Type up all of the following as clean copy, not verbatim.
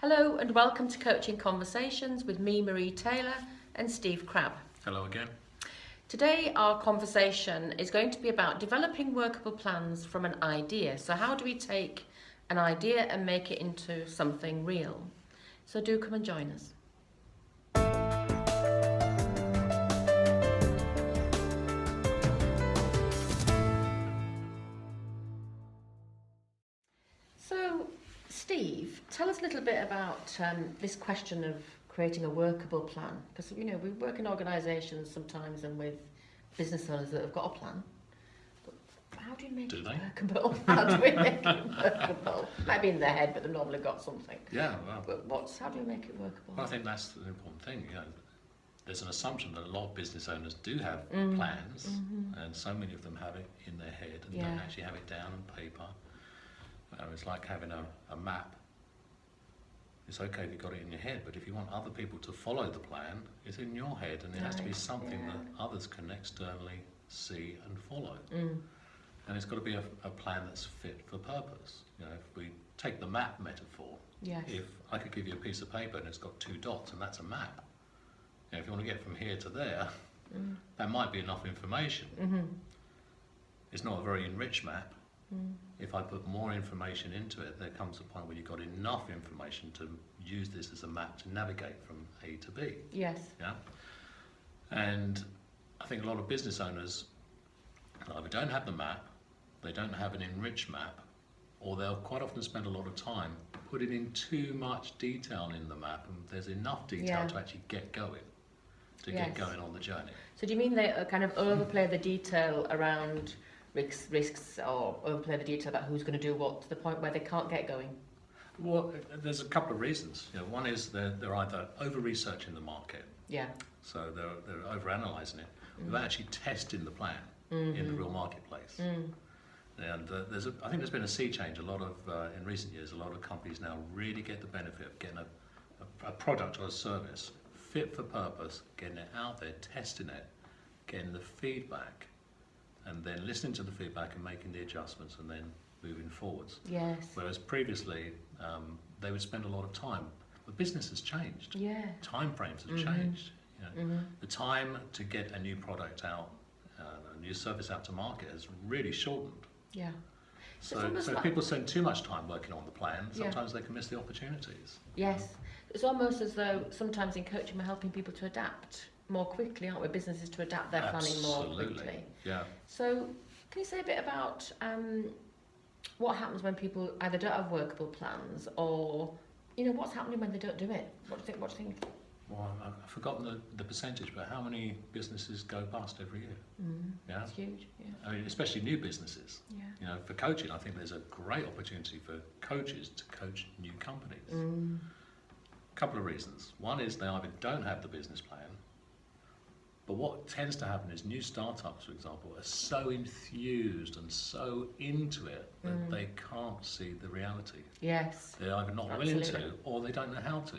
Hello and welcome to Coaching Conversations with me, Marie Taylor, and Steve Crabb. Hello again. Today our conversation is going to be about developing workable plans from an idea. So how do we take an idea and make it into something real? So do come and join us. So Steve, tell us a little bit about this question of creating a workable plan, because we work in organisations sometimes and with business owners that have got a plan, but how do you make it workable? How do we make it workable? Might be in their head, but they've normally got something. Yeah, well, But how do you make it workable? I think that's the important thing. There's an assumption that a lot of business owners do have plans, and so many of them have it in their head and don't actually have it down on paper. It's like having a map. It's okay if you've got it in your head, but if you want other people to follow the plan, it's in your head, and it has to be something that others can externally see and follow. And it's got to be a plan that's fit for purpose. If we take the map metaphor, if I could give you a piece of paper and it's got two dots, and that's a map. If you want to get from here to there, that might be enough information. It's not a very enriched map. If I put more information into it, there comes a point where you've got enough information to use this as a map to navigate from A to B. Yes. Yeah. And I think a lot of business owners either don't have the map, they don't have an enriched map, or they'll quite often spend a lot of time putting in too much detail in the map, and there's enough detail to actually get going, get going on the journey. So do you mean they kind of overplay the detail around risks, or overplay the detail about who's going to do what, to the point where they can't get going? Well, there's a couple of reasons. One is they're either over-researching the market, so they're over-analysing it, without actually testing the plan in the real marketplace. And I think there's been a sea change. In recent years, a lot of companies now really get the benefit of getting a product or a service fit for purpose, getting it out there, testing it, getting the feedback, and then listening to the feedback and making the adjustments, and then moving forwards. Yes. Whereas previously, they would spend a lot of time. The business has changed. Time frames have changed. The time to get a new product out, a new service out to market has really shortened. So if people spend too much time working on the plan, sometimes they can miss the opportunities. Yes. It's almost as though sometimes in coaching we're helping people to adapt more quickly, aren't we? Businesses to adapt their planning more quickly. Yeah. So can you say a bit about what happens when people either don't have workable plans, or what's happening when they don't do it? What do you think? Well, I've forgotten the percentage, but how many businesses go bust every year? It's huge. I mean, especially new businesses. For coaching, I think there's a great opportunity for coaches to coach new companies. A couple of reasons. One is they either don't have the business plan, but what tends to happen is new startups, for example, are so enthused and so into it that they can't see the reality. Yes. They're either not willing to, or they don't know how to.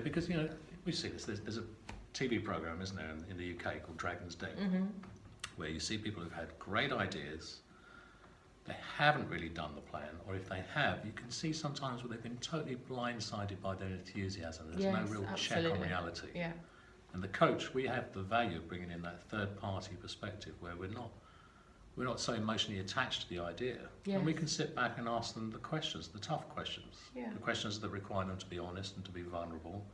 Because we see this. There's a TV program, isn't there, in the UK called Dragon's Den, where you see people who've had great ideas. They haven't really done the plan, or if they have, you can see sometimes where they've been totally blindsided by their enthusiasm. There's no real check on reality. And the coach, we have the value of bringing in that third-party perspective, where we're not so emotionally attached to the idea, and we can sit back and ask them the questions, the tough questions, the questions that require them to be honest and to be vulnerable,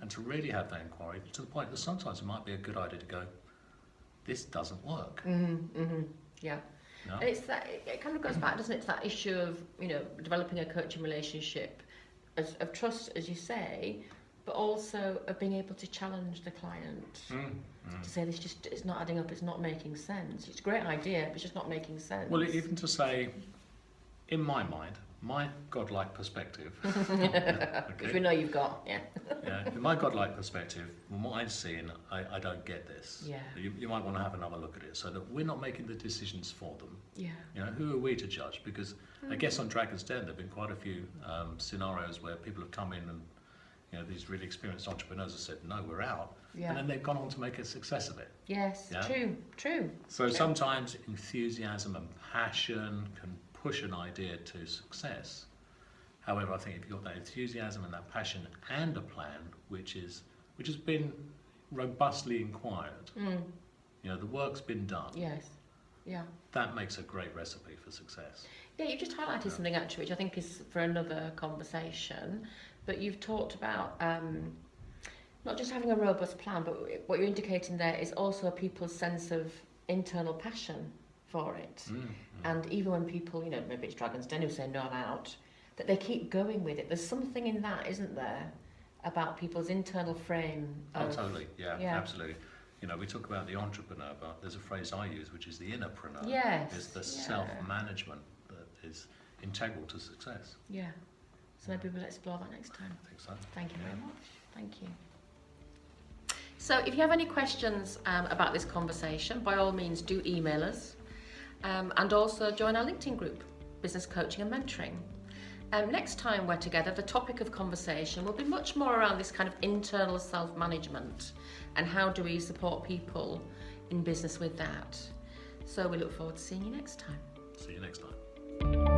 and to really have that inquiry to the point that sometimes it might be a good idea to go, this doesn't work. And it's that, it kind of goes back, doesn't it, to that issue of developing a coaching relationship of trust, as you say, but also of being able to challenge the client to say this just is not adding up, it's not making sense. It's a great idea, but it's just not making sense. Well, even to say, in my mind, my godlike perspective, which we know you've got, in my godlike perspective, from what I'm seeing, I don't get this. You might want to have another look at it, so that we're not making the decisions for them. Who are we to judge? Because I guess on Dragon's Den, there've been quite a few scenarios where people have come in and these really experienced entrepreneurs have said, no, we're out. And then they've gone on to make a success of it. Yes, true. So sometimes enthusiasm and passion can push an idea to success. However, I think if you've got that enthusiasm and that passion and a plan, which has been robustly inquired, you know, the work's been done. Yes. Yeah. That makes a great recipe for success. Yeah, you've just highlighted something actually, which I think is for another conversation. But you've talked about not just having a robust plan, but what you're indicating there is also people's sense of internal passion for it. And even when people, you know, maybe it's Dragon's Den who say no, I'm out, that they keep going with it. There's something in that, isn't there, about people's internal frame of... Oh, totally. Yeah, absolutely. You know, we talk about the entrepreneur, but there's a phrase I use, which is the innerpreneur. Yes. It's the self-management that is integral to success. Yeah. So maybe we'll explore that next time. I think so. Thank you very much. Thank you. So if you have any questions about this conversation, by all means do email us, and also join our LinkedIn group, Business Coaching and Mentoring. Next time we're together, the topic of conversation will be much more around this kind of internal self-management and how do we support people in business with that. So we look forward to seeing you next time. See you next time.